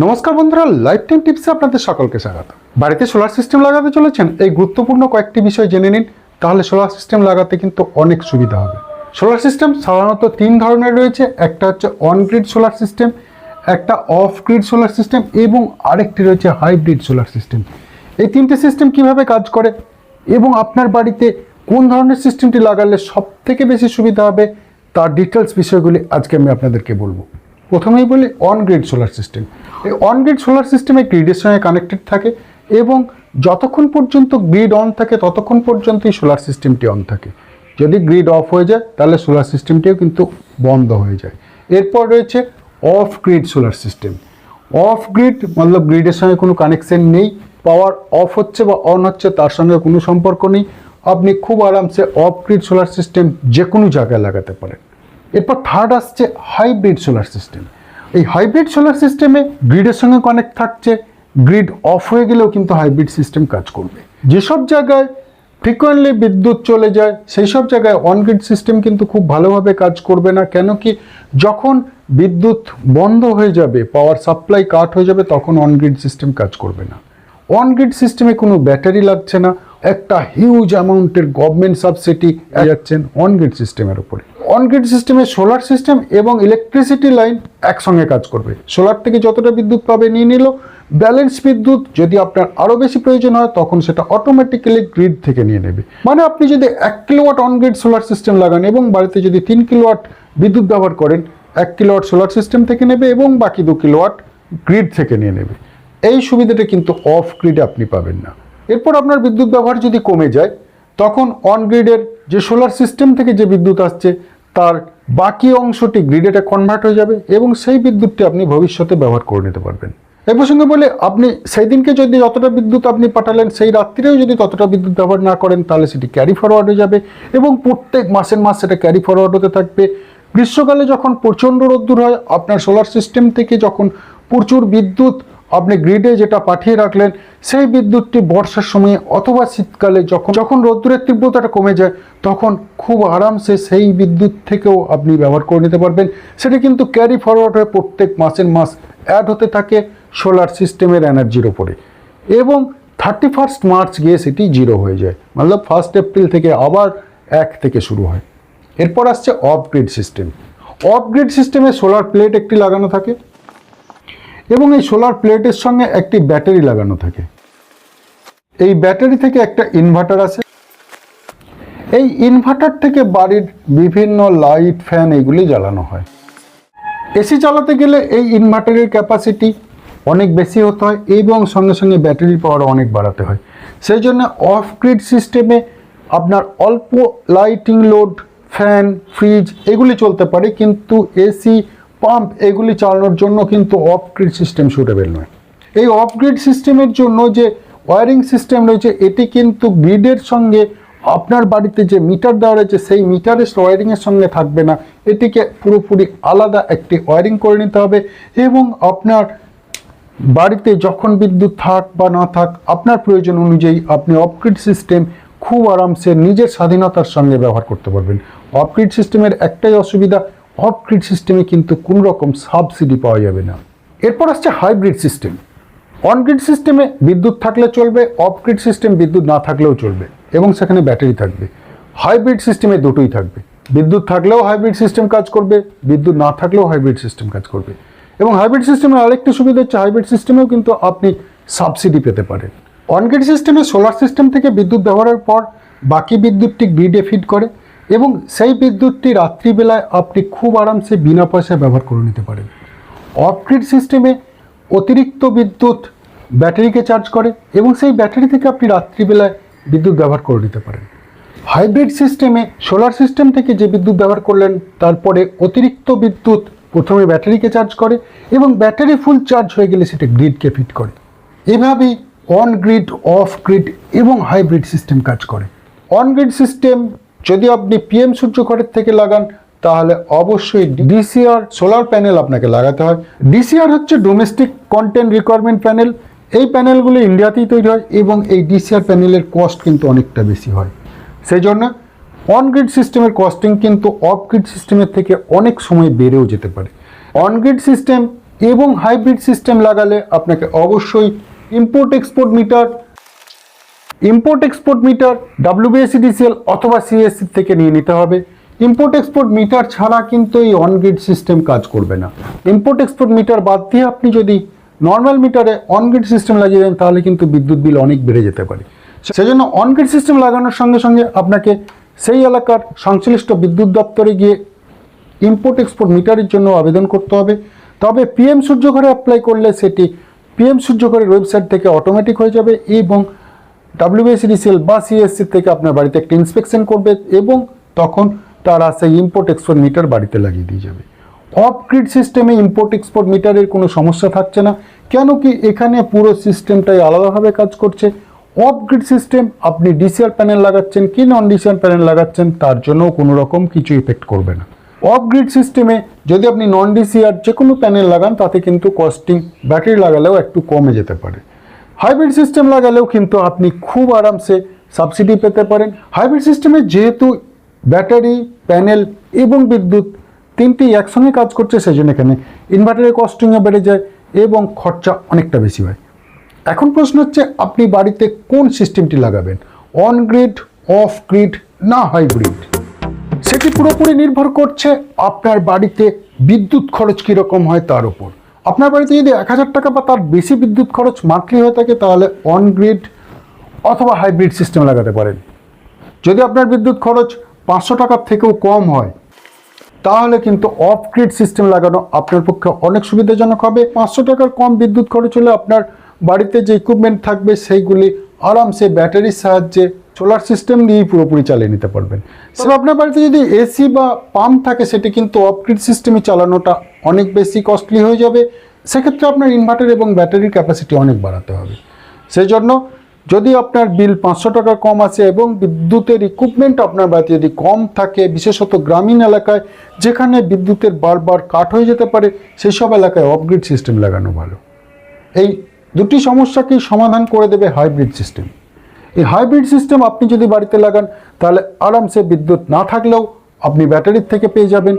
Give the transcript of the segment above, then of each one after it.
নমস্কার বন্ধুরা, life time টিপসে আপনাদের সকলকে স্বাগত। বাড়িতে সোলার সিস্টেম লাগাতে চলেছেন, এই গুরুত্বপূর্ণ কয়েকটি বিষয় জেনে নিন, তাহলে সোলার সিস্টেম লাগাতে কিন্তু অনেক সুবিধা হবে। সোলার সিস্টেম সাধারণত তিন ধরনের রয়েছে। একটা হচ্ছে অন গ্রিড সোলার সিস্টেম, একটা অফ গ্রিড সোলার সিস্টেম এবং আরেকটি রয়েছে হাইব্রিড সোলার সিস্টেম। এই তিনটে সিস্টেম কিভাবে কাজ করে এবং আপনার বাড়িতে কোন ধরনের সিস্টেমটি লাগালে সব থেকে বেশি সুবিধা হবে তার ডিটেলস বিষয়গুলি আজকে আমি আপনাদেরকে বলবো। প্রথমেই বলি অন গ্রিড সোলার সিস্টেম। এই অন গ্রিড সোলার সিস্টেমে গ্রিডের সঙ্গে কানেক্টেড থাকে এবং যতক্ষণ পর্যন্ত গ্রিড অন থাকে ততক্ষণ পর্যন্তই সোলার সিস্টেমটি অন থাকে। যদি গ্রিড অফ হয়ে যায় তাহলে সোলার সিস্টেমটিও কিন্তু বন্ধ হয়ে যায়। এরপর রয়েছে off grid solar system. Off grid মতলব গ্রিডের সঙ্গে কোনো কানেকশন নেই, পাওয়ার অফ হচ্ছে বা অন হচ্ছে তার সঙ্গে কোনো সম্পর্ক নেই। আপনি খুব আরামসে অফ গ্রিড সোলার সিস্টেম যে কোনো জায়গায় লাগাতে পারেন। এরপর থার্ড আসছে হাইব্রিড সোলার সিস্টেম। এই হাইব্রিড সোলার সিস্টেমে গ্রিডের সঙ্গে কানেক্ট থাকছে, গ্রিড অফ হয়ে গেলেও কিন্তু হাইব্রিড সিস্টেম কাজ করবে। যেসব জায়গায় ফ্রিকোয়েন্টলি বিদ্যুৎ চলে যায় সেই সব জায়গায় অন গ্রিড সিস্টেম কিন্তু খুব ভালোভাবে কাজ করবে না। কেন কি, যখন বিদ্যুৎ বন্ধ হয়ে যাবে, পাওয়ার সাপ্লাই কাট হয়ে যাবে, তখন অন গ্রিড সিস্টেম কাজ করবে না। অন গ্রিড সিস্টেমে কোনো ব্যাটারি লাগছে না, একটা হিউজ অ্যামাউন্টের গভর্নমেন্ট সাবসিডি যাচ্ছেন অন গ্রিড সিস্টেমের উপরে। অন গ্রিড সিস্টেমে সোলার সিস্টেম এবং ইলেকট্রিসিটি লাইন একসঙ্গে কাজ করবে। সোলার থেকে যতটা বিদ্যুৎ পাবে নিয়ে নিল, ব্যালেন্স বিদ্যুৎ যদি আপনার আরও বেশি প্রয়োজন হয় তখন সেটা অটোমেটিক্যালি গ্রিড থেকে নিয়ে নেবে। মানে আপনি যদি 1 kilowatt on grid solar system লাগান এবং বাড়িতে যদি 3 কিলোওয়াট বিদ্যুৎ ব্যবহার করেন, 1 কিলোওয়াট সোলার সিস্টেম থেকে নেবে এবং বাকি 2 কিলোওয়াট গ্রিড থেকে নিয়ে নেবে। এই সুবিধাটা কিন্তু অফ গ্রিডে আপনি পাবেন না। এরপর আপনার বিদ্যুৎ ব্যবহার যদি কমে যায় তখন অন গ্রিডের যে সোলার সিস্টেম থেকে যে বিদ্যুৎ আসছে তার বাকি অংশটি গ্রিডে কনভার্ট হয়ে যাবে এবং সেই বিদ্যুৎটি আপনি ভবিষ্যতে ব্যবহার করে নিতে পারবেন। এই প্রসঙ্গে বলে, আপনি সেই দিনকে যদি যতটা বিদ্যুৎ আপনি পাঠালেন সেই রাত্রিরেও যদি ততটা বিদ্যুৎ ব্যবহার না করেন তাহলে সেটি ক্যারি ফরওয়ার্ড হয়ে যাবে এবং প্রত্যেক মাসের মাস সেটা ক্যারি ফরওয়ার্ড হতে থাকবে। গ্রীষ্মকালে যখন প্রচণ্ড রোদ্দুর হয়, আপনার সোলার সিস্টেম থেকে যখন প্রচুর বিদ্যুৎ আপনি গ্রিডে যেটা পাঠিয়ে রাখলেন সেই বিদ্যুৎটি বর্ষার সময়ে অথবা শীতকালে যখন রোদ্দুরের তীব্রতাটা কমে যায় তখন খুব আরামসে সেই বিদ্যুৎ থেকেও আপনি ব্যবহার করে নিতে পারবেন। সেটা কিন্তু ক্যারি ফরওয়ার্ড হয়ে প্রত্যেক মাসের মাস অ্যাড হতে থাকে সোলার সিস্টেমের এনার্জির ওপরে এবং 31 মার্চ গিয়ে সেটি 0 হয়ে যায়। মতলব 1 এপ্রিল থেকে আবার 1 থেকে শুরু হয়। এরপর আসছে of grid system. Off grid সিস্টেমে সোলার প্লেট একটি লাগানো থাকে এবং এই সোলার প্লেটের সঙ্গে একটি ব্যাটারি লাগানো থাকে। এই ব্যাটারি থেকে একটা ইনভার্টার আছে। এই ইনভার্টার থেকে বাড়ির বিভিন্ন লাইট, ফ্যান এগুলি জ্বালানো হয়। এসি চালাতে গেলে এই ইনভার্টারের ক্যাপাসিটি অনেক বেশি হতে হয় এবং সঙ্গে সঙ্গে ব্যাটারির পাওয়ার অনেক বাড়াতে হয়। সেই জন্য অফ গ্রিড সিস্টেমে আপনার অল্প লাইটিং লোড, ফ্যান, ফ্রিজ এগুলি চলতে পারে, কিন্তু এসি, পাম্প এগুলি চালানোর জন্য কিন্তু অফ গ্রিড সিস্টেম সুটেবল নয়। এই অফ গ্রিড সিস্টেমের জন্য যে ওয়্যারিং সিস্টেম রয়েছে এটি কিন্তু গ্রিডের সঙ্গে আপনার বাড়িতে যে মিটার দেওয়া রয়েছে সেই মিটারের ওয়্যারিংয়ের সঙ্গে থাকবে না। এটিকে পুরোপুরি আলাদা একটি ওয়্যারিং করে নিতে হবে এবং আপনার বাড়িতে যখন বিদ্যুৎ থাক বা না থাক আপনার প্রয়োজন অনুযায়ী আপনি অফ গ্রিড সিস্টেম খুব আরামসে নিজের স্বাধীনতার সঙ্গে ব্যবহার করতে পারবেন। অফ গ্রিড সিস্টেমের একটাই অসুবিধা, অফ গ্রিড সিস্টেমে কিন্তু কোনো রকম সাবসিডি পাওয়া যাবে না। এরপর আসছে হাইব্রিড সিস্টেম। অন গ্রিড সিস্টেমে বিদ্যুৎ থাকলে চলবে, অফ গ্রিড সিস্টেম বিদ্যুৎ না থাকলেও চলবে এবং সেখানে ব্যাটারি থাকবে। হাইব্রিড সিস্টেমে দুটোই থাকবে, বিদ্যুৎ থাকলেও হাইব্রিড সিস্টেম কাজ করবে, বিদ্যুৎ না থাকলেও হাইব্রিড সিস্টেম কাজ করবে। এবং হাইব্রিড সিস্টেমের আরেকটি সুবিধা হচ্ছে হাইব্রিড সিস্টেমেও কিন্তু আপনি সাবসিডি পেতে পারেন। অন গ্রিড সিস্টেমে সোলার সিস্টেম থেকে বিদ্যুৎ ব্যবহারের পর বাকি বিদ্যুৎটি গ্রিডে ফিড করে এবং সেই বিদ্যুৎটি রাত্রিবেলায় আপনি খুব আরামসে বিনা পয়সায় ব্যবহার করে নিতে পারেন। অফ গ্রিড সিস্টেমে অতিরিক্ত বিদ্যুৎ ব্যাটারিকে চার্জ করে এবং সেই ব্যাটারি থেকে আপনি রাত্রিবেলায় বিদ্যুৎ ব্যবহার করে নিতে পারেন। হাইব্রিড সিস্টেমে সোলার সিস্টেম থেকে যে বিদ্যুৎ ব্যবহার করলেন তারপরে অতিরিক্ত বিদ্যুৎ প্রথমে ব্যাটারিকে চার্জ করে এবং ব্যাটারি ফুল চার্জ হয়ে গেলে সেটা গ্রিডকে ফিট করে। এভাবেই অন গ্রিড, অফ গ্রিড এবং হাইব্রিড সিস্টেম কাজ করে। অন গ্রিড সিস্টেম যদি আপনি পিএম সূর্যঘরের থেকে লাগান তাহলে অবশ্যই ডিসিআর সোলার প্যানেল আপনাকে লাগাতে হয়। ডিসিআর হচ্ছে ডোমেস্টিক কন্টেন্ট রিকোয়ারমেন্ট প্যানেল। এই প্যানেলগুলো ইন্ডিয়াতেই তৈরি হয় এবং এই ডিসিআর প্যানেলের কস্ট কিন্তু অনেকটা বেশি হয়। সেই জন্য অন গ্রিড সিস্টেমের কস্টিং কিন্তু অফ গ্রিড সিস্টেমের থেকে অনেক সময় বেড়েও যেতে পারে। অন গ্রিড সিস্টেম এবং হাইব্রিড সিস্টেম লাগালে আপনাকে অবশ্যই ইম্পোর্ট এক্সপোর্ট মিটার WBSEDCL অথবা CSC থেকে নিয়ে নিতে হবে। ইম্পোর্ট এক্সপোর্ট মিটার ছাড়া কিন্তু এই অন গ্রিড সিস্টেম কাজ করবে না। ইম্পোর্ট এক্সপোর্ট মিটার বাদ দিয়ে আপনি যদি নর্মাল মিটারে অন গ্রিড সিস্টেম লাগিয়ে দেন তাহলে কিন্তু বিদ্যুৎ বিল অনেক বেড়ে যেতে পারে। সেজন্য অন গ্রিড সিস্টেম লাগানোর সঙ্গে সঙ্গে আপনাকে সেই এলাকার সংশ্লিষ্ট বিদ্যুৎ দপ্তরে গিয়ে ইম্পোর্ট এক্সপোর্ট মিটারের জন্য আবেদন করতে হবে। তবে PM সূর্যঘরে অ্যাপ্লাই করলে সেটি PM সূর্যঘরের ওয়েবসাইট থেকে অটোমেটিক হয়ে যাবে এবং WBSEDCL বা CSC থেকে আপনার বাড়িতে একটা ইন্সপেকশন করবে এবং তখন তারা সেই ইম্পোর্ট এক্সপোর্ট মিটার বাড়িতে লাগিয়ে দিয়ে যাবে। অফ গ্রিড সিস্টেমে ইম্পোর্ট এক্সপোর্ট মিটারের কোনো সমস্যা থাকছে না, কেন কি এখানে পুরো সিস্টেমটাই আলাদাভাবে কাজ করছে। অফ গ্রিড সিস্টেম আপনি DCR প্যানেল লাগাচ্ছেন কি নন DCR প্যানেল লাগাচ্ছেন তার জন্য কোনো রকম কিছু ইফেক্ট করবে না। অফ গ্রিড সিস্টেমে যদি আপনি নন DCR যে কোনো প্যানেল লাগান তাতে কিন্তু কস্টিং ব্যাটারি লাগালেও একটু কমে যেতে পারে। হাইব্রিড সিস্টেম লাগালেও কিন্তু আপনি খুব আরামসে সাবসিডি পেতে পারেন। হাইব্রিড সিস্টেমে যেহেতু ব্যাটারি, প্যানেল এবং বিদ্যুৎ তিনটি একসঙ্গে কাজ করছে সেজন্য এখানে ইনভার্টারের কস্টিংও বেড়ে যায় এবং খরচা অনেকটা বেশি হয়। এখন প্রশ্ন হচ্ছে আপনি বাড়িতে কোন সিস্টেমটি লাগাবেন, অন গ্রিড, অফ গ্রিড না হাইব্রিড। সেটি পুরোপুরি নির্ভর করছে আপনার বাড়িতে বিদ্যুৎ খরচ কীরকম হয় তার উপর। আপনার বাড়িতে যদি 1000 টাকা বা তার বেশি বিদ্যুৎ খরচ মান্থলি হয়ে থাকে তাহলে অন গ্রিড অথবা হাইব্রিড সিস্টেম লাগাতে পারেন। যদি আপনার বিদ্যুৎ খরচ 500 টাকার থেকেও কম হয় তাহলে কিন্তু অফ গ্রিড সিস্টেম লাগানো আপনার পক্ষে অনেক সুবিধাজনক হবে। 500 টাকার কম বিদ্যুৎ খরচ হলে আপনার বাড়িতে যে ইকুইপমেন্ট থাকবে সেইগুলি আরামসে ব্যাটারির সাহায্যে সোলার সিস্টেম দিয়েই পুরোপুরি চালিয়ে নিতে পারবেন। তবে আপনার বাড়িতে যদি AC বা পাম্প থাকে সেটি কিন্তু অফ গ্রিড সিস্টেমে চালানোটা অনেক বেশি কস্টলি হয়ে যাবে। সেক্ষেত্রে আপনার ইনভার্টার এবং ব্যাটারির ক্যাপাসিটি অনেক বাড়াতে হবে। সেই জন্য যদি আপনার বিল 500 টাকা কম আসে এবং বিদ্যুতের ইকুইপমেন্ট আপনার বাড়িতে যদি কম থাকে, বিশেষত গ্রামীণ এলাকায় যেখানে বিদ্যুতের বারবার কাট হয়ে যেতে পারে সেই সব এলাকায় অফ গ্রিড সিস্টেম লাগানো ভালো। এই দুটি সমস্যাকেই সমাধান করে দেবে হাইব্রিড সিস্টেম। এই হাইব্রিড সিস্টেম আপনি যদি বাড়িতে লাগান তাহলে আরামসে বিদ্যুৎ না থাকলেও আপনি ব্যাটারির থেকে পেয়ে যাবেন,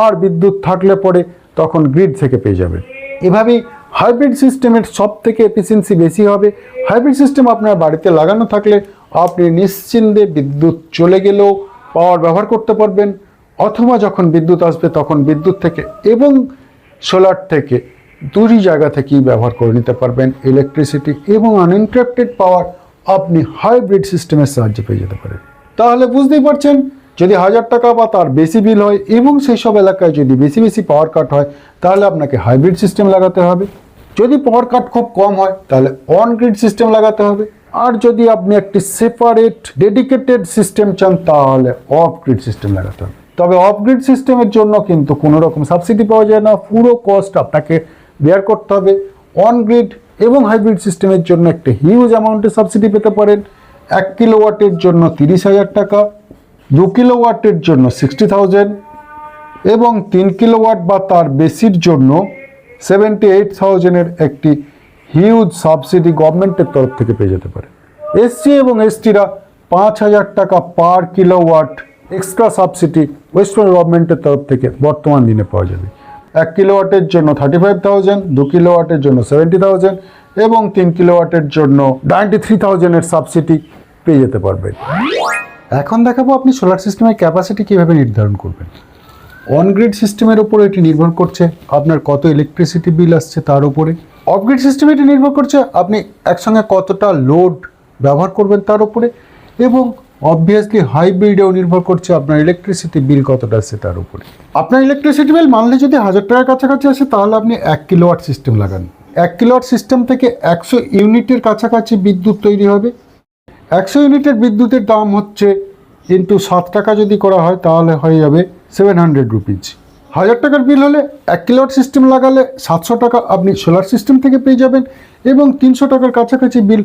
আর বিদ্যুৎ থাকলে পরে তখন গ্রিড থেকে পেয়ে যাবেন। এভাবেই হাইব্রিড সিস্টেমের সব থেকে এফিসিয়েন্সি বেশি হবে। হাইব্রিড সিস্টেম আপনার বাড়িতে লাগানো থাকলে আপনি নিশ্চিন্তে বিদ্যুৎ চলে গেলেও পাওয়ার ব্যবহার করতে পারবেন, অথবা যখন বিদ্যুৎ আসবে তখন বিদ্যুৎ থেকে এবং সোলার থেকে দুই জায়গা থেকেই ব্যবহার করে নিতে পারবেন ইলেকট্রিসিটি এবং আনইন্টারাপ্টেড পাওয়ার আপনি হাইব্রিড সিস্টেমের সাহায্যে পেয়ে যেতে পারেন। তাহলে বুঝতেই পারছেন, যদি 1000 টাকা বা তার বেশি বিল হয় এবং সেই সব এলাকায় যদি বেশি পাওয়ার কাট হয় তাহলে আপনাকে হাইব্রিড সিস্টেম লাগাতে হবে। যদি পাওয়ার কাট খুব কম হয় তাহলে অন গ্রিড সিস্টেম লাগাতে হবে। আর যদি আপনি একটি সেপারেট ডেডিকেটেড সিস্টেম চান তাহলে অফ গ্রিড সিস্টেম লাগাতে হবে। তবে অফ গ্রিড সিস্টেমের জন্য কিন্তু কোনো রকম সাবসিডি পাওয়া যায় না, পুরো কস্ট আপনাকে বেয়ার করতে হবে। অন গ্রিড এবং হাইব্রিড সিস্টেমের জন্য একটা হিউজ অ্যামাউন্টের সাবসিডি পেতে পারেন। 1 কিলোওয়াটের জন্য 30,000 টাকা, 2 কিলোওয়াটের জন্য 60,000 এবং 3 কিলোওয়াট বা তার বেশির জন্য 78,000-এর একটি হিউজ সাবসিডি গভর্নমেন্টের তরফ থেকে পেয়ে যেতে পারে। SC এবং STরা 5,000 টাকা per kilowatt extra subsidy West Bengal গভর্নমেন্টের তরফ থেকে বর্তমান দিনে পাওয়া যাবে। 1 কিলোওয়াটের জন্য 35,000, 2 কিলোওয়াটের জন্য 70,000 এবং 3 কিলোওয়াটের জন্য 93,000-এর সাবসিডি পেয়ে যেতে পারবেন। এখন দেখাবো আপনি সোলার সিস্টেমের ক্যাপাসিটি কীভাবে নির্ধারণ করবেন। অন গ্রিড সিস্টেমের উপর এটি নির্ভর করছে আপনার কত ইলেকট্রিসিটি বিল আসছে তার উপরে। অফ গ্রিড সিস্টেমে এটি নির্ভর করছে আপনি একসঙ্গে কতটা লোড ব্যবহার করবেন তার উপরে, এবং অবভিয়াসলি হাইব্রিডেও নির্ভর করছে আপনার ইলেকট্রিসিটি বিল কতটা আসছে তার উপরে। আপনার ইলেকট্রিসিটি বিল মানলে যদি 1000 টাকার কাছাকাছি আসে তাহলে আপনি 1 কিলোওয়াট সিস্টেম লাগান। 1 কিলোওয়াট সিস্টেম থেকে 100 ইউনিটের কাছাকাছি বিদ্যুৎ তৈরি হবে। 100 ইউনিটের বিদ্যুতের দাম হচ্ছে ইন্টু 7 টাকা যদি করা হয় তাহলে হয়ে যাবে 700 রুপিজ। 1000 টাকার বিল হলে 1 কিলোওয়াট সিস্টেম লাগালে 700 টাকা আপনি সোলার সিস্টেম থেকে পেয়ে যাবেন এবং 300 টাকার কাছাকাছি বিল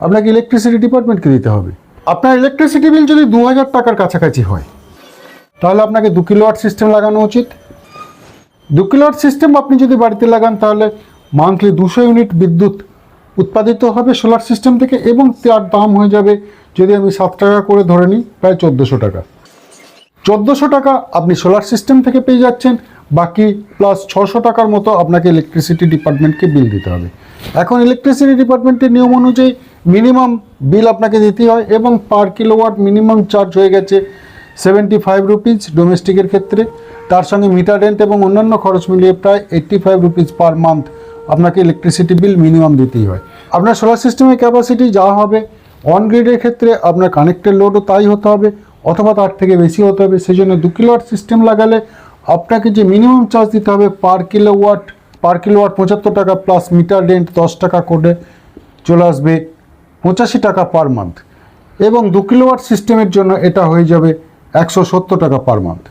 আপনাকে ইলেকট্রিসিটি ডিপার্টমেন্টকে দিতে হবে। আপনার ইলেকট্রিসিটি বিল যদি 2000 টাকার কাছাকাছি হয় তাহলে আপনাকে 2 কিলোওয়াট সিস্টেম লাগানো উচিত। 2 কিলোওয়াট সিস্টেম আপনি যদি বাড়িতে লাগান তাহলে মান্থলি 200 ইউনিট বিদ্যুৎ উৎপাদিত হবে সোলার সিস্টেম থেকে এবং তার দাম হয়ে যাবে, যদি আমি 7 টাকা করে ধরে নিই, প্রায় 1400 টাকা। 1400 টাকা আপনি সোলার সিস্টেম থেকে পেয়ে যাচ্ছেন। বাকি প্লাস 600 টাকার মতো আপনাকে ইলেকট্রিসিটি ডিপার্টমেন্টকে বিল দিতে হবে। এখন ইলেকট্রিসিটি ডিপার্টমেন্টের নিয়ম অনুযায়ী মিনিমাম বিল আপনাকে দিতেই হয় এবং পার কিলোওয়াট মিনিমাম চার্জ হয়ে গেছে 75 রুপিস ডোমেস্টিকের ক্ষেত্রে। তার সঙ্গে মিটার রেন্ট এবং অন্যান্য খরচ মিলিয়ে প্রায় 85 রুপিস পার মান্থ আপনাকে ইলেকট্রিসিটি বিল মিনিমাম দিতেই হয়। আপনার সোলার সিস্টেমের ক্যাপাসিটি যা হবে অন গ্রিডের ক্ষেত্রে আপনার কানেক্টেড লোডও তাই হতে হবে অথবা তার থেকে বেশি হতে হবে। সেই জন্য 2 কিলোওয়াট সিস্টেম লাগালে আপনাকে যে মিনিমাম চার্জ দিতে হবে পার কিলোওয়াট 75 টাকা প্লাস মিটার রেন্ট 10 টাকা করে চলে আসবে 85 টাকা পার মান্থ, এবং 2 কিলোওয়াট সিস্টেমের জন্য এটা হয়ে যাবে 170 টাকা পার মান্থ।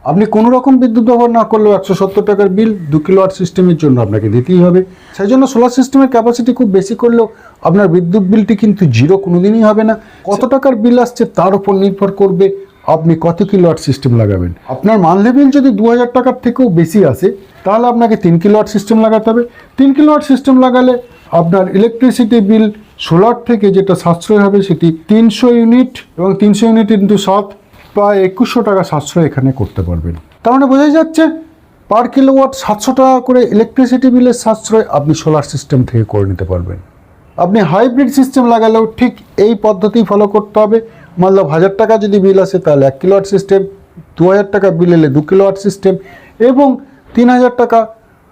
আপনি কোনো রকম বিদ্যুৎ ব্যবহার না করলেও 170 টাকার বিল 2 কিলোওয়াট সিস্টেমের জন্য আপনাকে দিতেই হবে। সেই জন্য সোলার সিস্টেমের ক্যাপাসিটি খুব বেশি করলেও আপনার বিদ্যুৎ বিলটি কিন্তু জিরো কোনোদিনই হবে না। কত টাকার বিল আসছে তার উপর নির্ভর করবে আপনি কত কিলোওয়াট সিস্টেম লাগাবেন। আপনার মান্থলি বিল যদি 2000 টাকার থেকেও বেশি আসে তাহলে আপনাকে 3 কিলোওয়াট সিস্টেম লাগাতে হবে। 3 কিলোওয়াট সিস্টেম লাগালে আপনার ইলেকট্রিসিটি বিল সোলার থেকে যেটা সাশ্রয় হবে সেটি 300 ইউনিট এবং 300 ইউনিট ইন্টু 7 প্রায় 2100 টাকা সাশ্রয় এখানে করতে পারবেন। তার মানে বোঝাই যাচ্ছে পার কিলোওয়াট 700 টাকা করে ইলেকট্রিসিটি বিলের সাশ্রয় আপনি সোলার সিস্টেম থেকে করে নিতে পারবেন। আপনি হাইব্রিড সিস্টেম লাগালেও ঠিক এই পদ্ধতি ফলো করতে হবে। মানলাম 1000 টাকা যদি বিল আসে তাহলে 1 কিলোওয়াট সিস্টেম, 2000 টাকা বিল এলে 2 কিলোওয়াট সিস্টেম এবং 3000 টাকা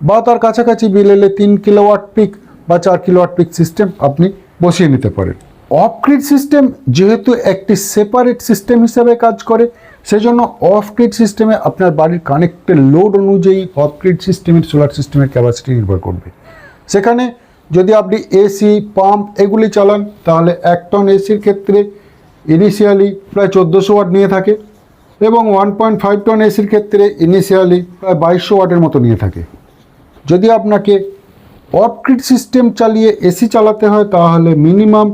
বা তার কাছাকাছি বিল এলে 3 কিলোওয়াট পিক বা 4 কিলোওয়াট পিক সিস্টেম আপনি বসিয়ে নিতে পারেন। অফ গ্রিড সিস্টেম যেহেতু একটি সেপারেট সিস্টেম হিসাবে কাজ করে সেজন্য অফ গ্রিড সিস্টেমে আপনার বাড়ির কানেক্টেড লোড অনুযায়ী অফ গ্রিড সিস্টেমের সোলার সিস্টেমের ক্যাপাসিটি নির্ভর করবে। সেখানে যদি আপনি এসি পাম্প এগুলি চালান তাহলে 1 টন এসির ক্ষেত্রে ইনিশিয়ালি প্রায় 1400 ওয়াট নিয়ে থাকে এবং 1.5 টন এসির ক্ষেত্রে ইনিশিয়ালি প্রায় 2200 ওয়াটের মতো নিয়ে থাকে। যদি আপনাকে অফ গ্রিড সিস্টেম চালিয়ে এসি চালাতে হয় তাহলে মিনিমাম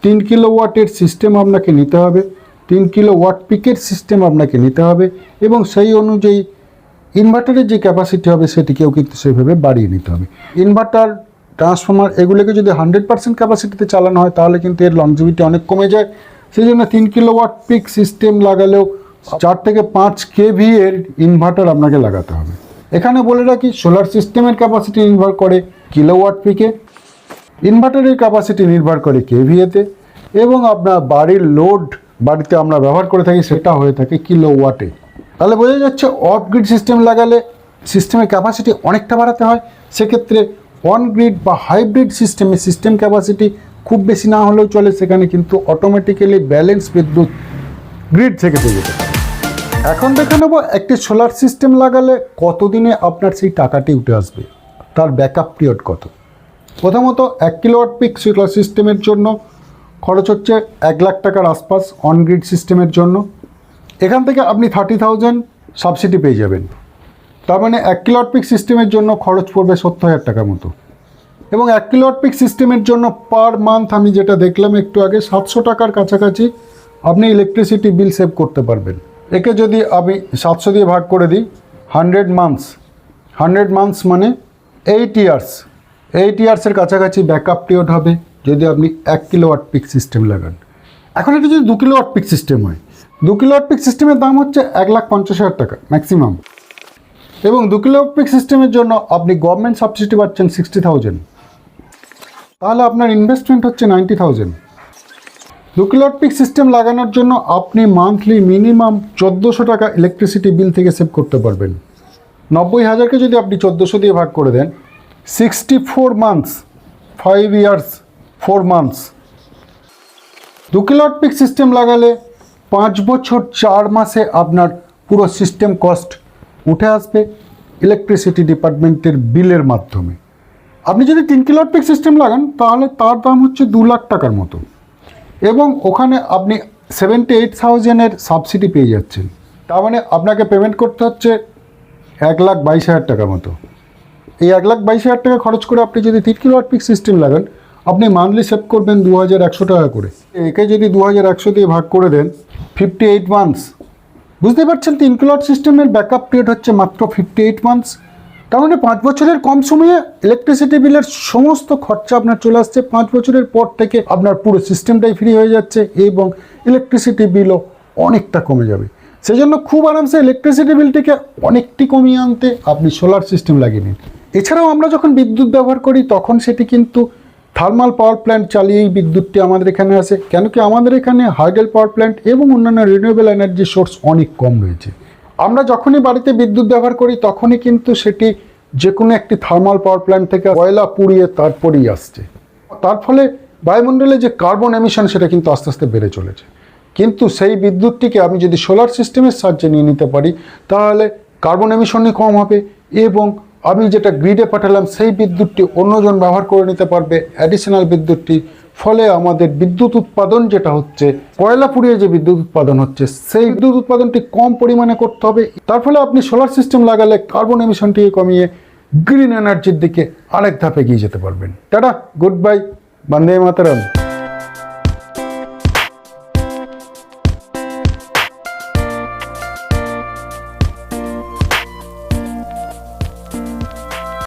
3 কিলোওয়াটের সিস্টেম আপনাকে নিতে হবে, 3 কিলোওয়াট পিকের সিস্টেম আপনাকে নিতে হবে এবং সেই অনুযায়ী ইনভার্টারের যে ক্যাপাসিটি হবে সেটিকেও কিন্তু সেইভাবে বাড়িয়ে নিতে হবে। ইনভার্টার ট্রান্সফর্মার এগুলোকে যদি 100% ক্যাপাসিটিতে চালানো হয় তাহলে কিন্তু এর লংজিভিটি অনেক কমে যায়। সেই জন্য 3 কিলোওয়াট পিক সিস্টেম লাগালেও 4 থেকে 5 কেভি এর ইনভার্টার আপনাকে লাগাতে হবে। এখানে বলে রাখি সোলার সিস্টেমের ক্যাপাসিটি নির্ভর করে কিলোওয়াট পিকে, ইনভার্টারের ক্যাপাসিটি নির্ভর করে কেভিএতে এবং আপনার বাড়ির লোড বাড়িতে আমরা ব্যবহার করে থাকি সেটা হয়ে থাকে কিলোওয়াটে। তাহলে বোঝা যাচ্ছে অফ গ্রিড সিস্টেম লাগালে সিস্টেমের ক্যাপাসিটি অনেকটা বাড়াতে হয়। সেক্ষেত্রে অন গ্রিড বা হাইব্রিড সিস্টেমে সিস্টেম ক্যাপাসিটি খুব বেশি না হলেও চলে, সেখানে কিন্তু অটোমেটিক্যালি ব্যালেন্স বিদ্যুৎ গ্রিড থেকে পেয়ে যেতে পারে। এখন দেখে নেব একটি সোলার সিস্টেম লাগালে কতদিনে আপনার সেই টাকাটি উঠে আসবে, তার ব্যাকআপ পিরিয়ড কত। প্রথমত 1 কিলোওয়াট পিক সোলার সিস্টেমের জন্য খরচ হচ্ছে 1 লাখ টাকার আশপাশ অন গ্রিড সিস্টেমের জন্য। এখান থেকে আপনি 30,000 সাবসিডি পেয়ে যাবেন। তার মানে 1 কিলোওয়াট পিক সিস্টেমের জন্য খরচ পড়বে 70,000 টাকার মতো এবং 1 কিলোওয়াট পিক সিস্টেমের জন্য পার মান্থ আমি যেটা দেখলাম একটু আগে 700 টাকার কাছাকাছি আপনি ইলেকট্রিসিটি বিল সেভ করতে পারবেন। একে যদি আমি 700 দিয়ে ভাগ করে দিই 100 মান্থস মানে 8 ইয়ার্স, 8 ইয়ার্সের কাছাকাছি ব্যাকআপ পিরিয়ড হবে যদি আপনি 1 কিলোওয়াট পিক সিস্টেম লাগান। এখন এটা যদি 2 কিলোওয়াট পিক সিস্টেম হয়, 2 কিলোওয়াট পিক সিস্টেমের দাম হচ্ছে 1,50,000 টাকা ম্যাক্সিমাম এবং 2 কিলোওয়াট পিক সিস্টেমের জন্য আপনি গভর্নমেন্ট সাবসিডি পাচ্ছেন 60,000, তাহলে আপনার ইনভেস্টমেন্ট হচ্ছে 90,000। 2 কিলোওয়াট পিক সিস্টেম লাগানোর জন্য আপনি মান্থলি মিনিমাম 1400 টাকা ইলেকট্রিসিটি বিল থেকে সেভ করতে পারবেন। 90,000কে যদি আপনি 1400 দিয়ে ভাগ করে দেন 64 months, 5 years 4 months. 2 kilowatt peak system লাগালে 5 বছর 4 মাসে আপনার পুরো সিস্টেম কস্ট উঠে আসবে ইলেকট্রিসিটি ডিপার্টমেন্টের বিলের মাধ্যমে। আপনি যদি 3 কিলোওয়াট পিক সিস্টেম লাগান তাহলে তার দাম হচ্ছে 2 লাখ টাকার মতো এবং ওখানে আপনি 78,000-এর সাবসিডি পেয়ে যাচ্ছেন। তার মানে আপনাকে পেমেন্ট করতে হচ্ছে 1,22,000 টাকার মতো। এই 1,22,000 টাকা খরচ করে আপনি যদি 3 কিলোওয়াট পিক সিস্টেম লাগান আপনি মান্থলি সেভ করবেন 2,100 টাকা করে। একে যদি 2,100 দিয়ে ভাগ করে দেন 58 মান্থস, বুঝতে পারছেন 3 কিলোওয়াট সিস্টেমের ব্যাকআপ পিরিয়ড হচ্ছে মাত্র 58 মান্থস। তার মানে 5 বছরের কম সময়ে ইলেকট্রিসিটি বিলের সমস্ত খরচা আপনার চলে আসছে। 5 বছরের পর থেকে আপনার পুরো সিস্টেমটাই ফ্রি হয়ে যাচ্ছে এবং ইলেকট্রিসিটি বিলও অনেকটা কমে যাবে। সেজন্য খুব আরামসে ইলেকট্রিসিটি বিলটিকে অনেকটি কমিয়ে আনতে আপনি সোলার সিস্টেম লাগিয়ে নিন। এছাড়াও আমরা যখন বিদ্যুৎ ব্যবহার করি তখন সেটি কিন্তু থার্মাল পাওয়ার প্ল্যান্ট চালিয়েই বিদ্যুৎটি আমাদের এখানে আসে, কেন কি আমাদের এখানে হাইডেল পাওয়ার প্ল্যান্ট এবং অন্যান্য রিনিউয়েবল এনার্জি সোর্স অনেক কম রয়েছে। আমরা যখনই বাড়িতে বিদ্যুৎ ব্যবহার করি তখনই কিন্তু সেটি যে কোনো একটি থার্মাল পাওয়ার প্ল্যান্ট থেকে কয়লা পুড়িয়ে তারপরেই আসছে। তার ফলে বায়ুমণ্ডলে যে কার্বন এমিশন সেটা কিন্তু আস্তে আস্তে বেড়ে চলেছে। কিন্তু সেই বিদ্যুৎটিকে আমি যদি সোলার সিস্টেমের সাহায্যে নিয়ে নিতে পারি তাহলে কার্বন এমিশনই কম হবে এবং আমি যেটা গ্রিডে পাঠালাম সেই বিদ্যুৎটি অন্যজন ব্যবহার করে নিতে পারবে অ্যাডিশনাল বিদ্যুৎটি। ফলে আমাদের বিদ্যুৎ উৎপাদন যেটা হচ্ছে কয়লা পুড়িয়ে যে বিদ্যুৎ উৎপাদন হচ্ছে সেই বিদ্যুৎ উৎপাদনটি কম পরিমাণে করতে হবে। তার ফলে আপনি সোলার সিস্টেম লাগালে কার্বন এমিশনটিকে কমিয়ে গ্রিন এনার্জির দিকে আরেক ধাপ এগিয়ে যেতে পারবেন। টাটা, গুড বাই, বন্দে মাতরম।